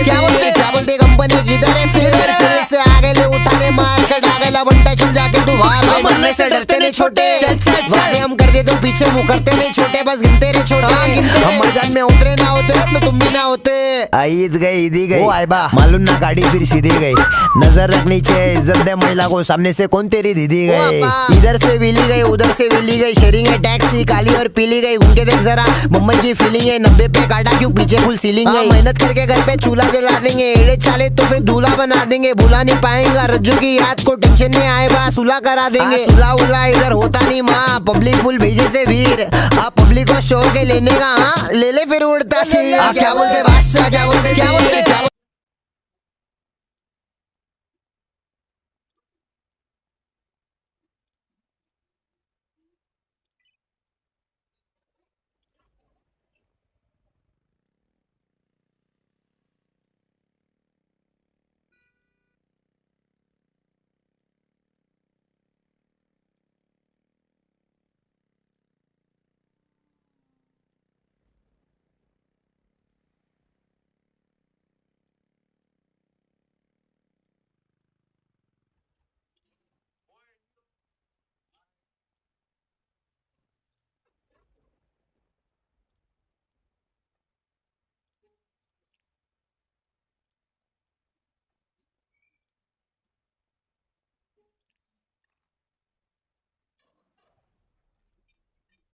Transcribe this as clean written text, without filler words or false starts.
क्या बोलते कंपनी किधर है फिर से आगे ले उठाने मार कर डागला बंटा चल जाके तू बाहर बनने से डरते नहीं छोटे वादे हम कर दे तो पीछे मुंह करते नहीं छोटे बस गिनते रहे छोटे हम मैदान में उतरे ना होते तो तुम भी ना होते ईद गई ईदी गई वो आइबा मालूम ना गाड़ी फिर सीधी गई नजर रखनी चाहिए इज्जत दे महिला को सामने से कौन तेरी दीदी गई इधर से विली गई उधर से विली गई शेयरिंग है टैक्सी काली और पीली गई उनके देख जरा मुंबई की फीलिंग है 90 पे काटा क्यों पीछे फुल सीलिंग है मेहनत करके घर पे चूल्हा जला देंगे एड़े चाले तो फिर दूल्हा बना देंगे भुला नहीं पाएंगा रज्जू की याद को टेंशन नहीं आए बा सुला करा देंगे सुला उला इधर होता नहीं माँ पब्लिक फुल भेजे से वीर आप पब्लिक को शौक है लेने का हाँ ले ले फिर उड़ता फिर क्या बोलते बादशाह क्या बोलते